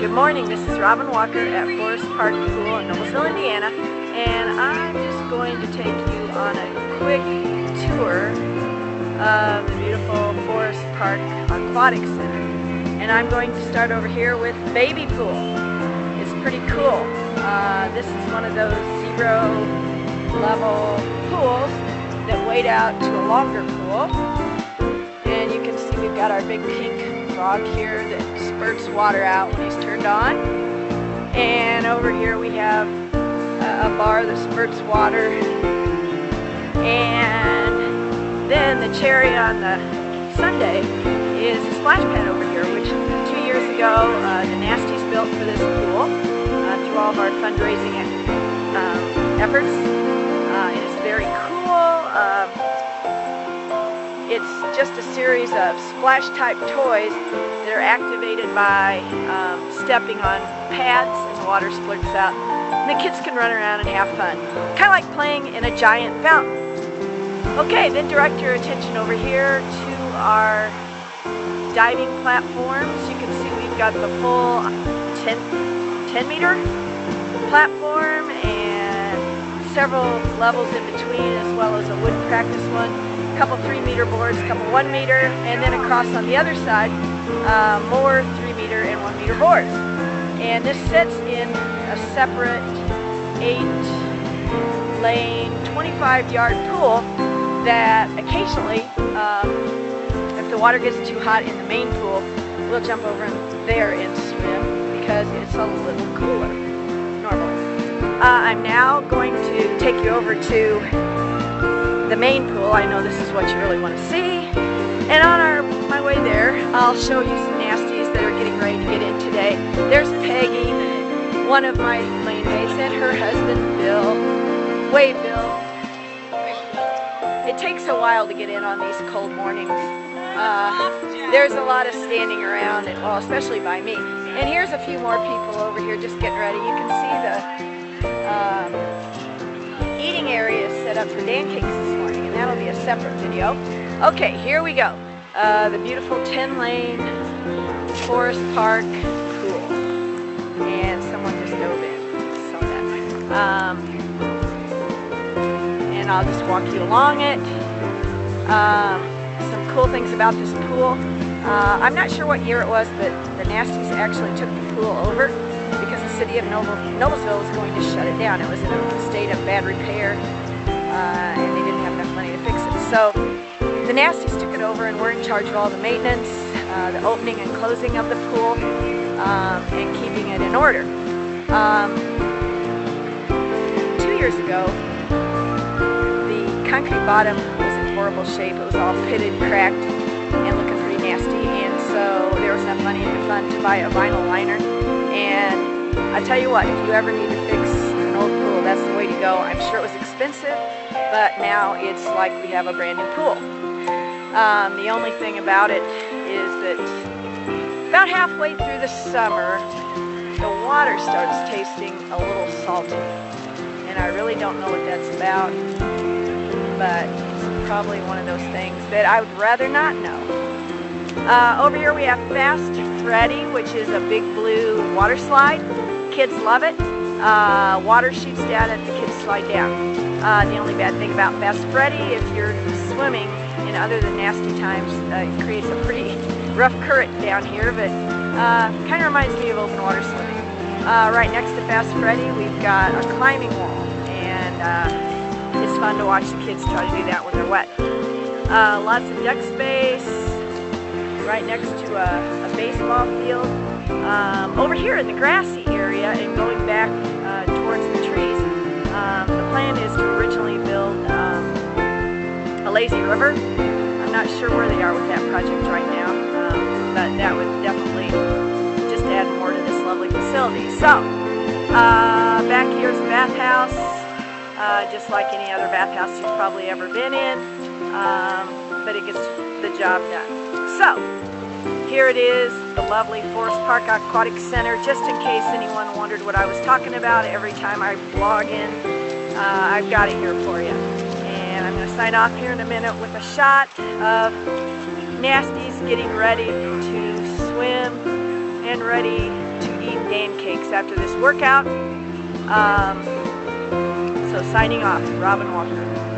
Good morning, this is Robin Walker at Forest Park Pool in Noblesville, Indiana, and I'm just going to take you on a quick tour of the beautiful Forest Park Aquatic Center. And I'm going to start over here with Baby Pool. It's pretty cool. This is one of those zero-level pools that wade out to a longer pool. And you can see we've got our big pink frog here that spurts water out when he's turned on. And over here we have a bar that spurts water. And then the cherry on the sundae is a splash pad over here, which 2 years ago the Nasti's built for this pool through all of our fundraising efforts. And it's very cool. It's just a series of splash-type toys that are activated by stepping on pads, and the water splurts out. And the kids can run around and have fun. Kind of like playing in a giant fountain. Okay, then direct your attention over here to our diving platforms. You can see we've got the full 10-meter platform and several levels in between, as well as a wood practice one. A couple 3-meter boards, a couple 1-meter, and then across on the other side, more 3-meter and 1-meter boards. And this sits in a separate 8-lane, 25-yard pool that occasionally, if the water gets too hot in the main pool, we'll jump over in there and swim because it's a little cooler normally. I'm now going to take you over to the main pool. I know this is what you really want to see. And on my way there, I'll show you some Nasties that are getting ready to get in today. There's Peggy, one of my lane mates, and her husband, Bill. Wave, Bill. It takes a while to get in on these cold mornings. There's a lot of standing around, well, especially by me. And here's a few more people over here just getting ready. You can see the eating area is set up for pancakes this morning, and that'll be a separate video. Okay, here we go. The beautiful 10-lane Forest Park pool. And someone just dove in. Saw that. And I'll just walk you along it. Some cool things about this pool. I'm not sure what year it was, but the Nasties actually took the pool over because the city of Noblesville was going to shut it down. It was in a state of bad repair, and they didn't have enough money to fix it. So the Nasties took it over, and we're in charge of all the maintenance, the opening and closing of the pool, and keeping it in order. 2 years ago, the concrete bottom was in horrible shape. It was all pitted, cracked, and looking pretty nasty, and so there was enough money in the fund to buy a vinyl liner. And I tell you what, if you ever need to fix an old pool, that's the way to go. I'm sure it was expensive, but now it's like we have a brand new pool. The only thing about it is that about halfway through the summer, the water starts tasting a little salty. And I really don't know what that's about, but it's probably one of those things that I would rather not know. Over here we have Fast Freddy, which is a big blue water slide. Kids love it. Water shoots down and the kids slide down. The only bad thing about Fast Freddy, if you're swimming in other than nasty times, it creates a pretty rough current down here, but kind of reminds me of open water swimming. Right next to Fast Freddy, we've got a climbing wall, and it's fun to watch the kids try to do that when they're wet. Lots of deck space right next to a baseball field. Over here in the grassy area and going back towards the trees, the plan is to originally build a lazy river. I'm not sure where they are with that project right now, but that would definitely just add more to this lovely facility. So, back here's the bathhouse, just like any other bathhouse you've probably ever been in, but it gets the job done. So, here it is, the lovely Forest Park Aquatic Center. Just in case anyone wondered what I was talking about, every time I vlog in, I've got it here for you. And I'm going to sign off here in a minute with a shot of Nasties getting ready to swim and ready to eat pancakes after this workout. So signing off, Robin Walker.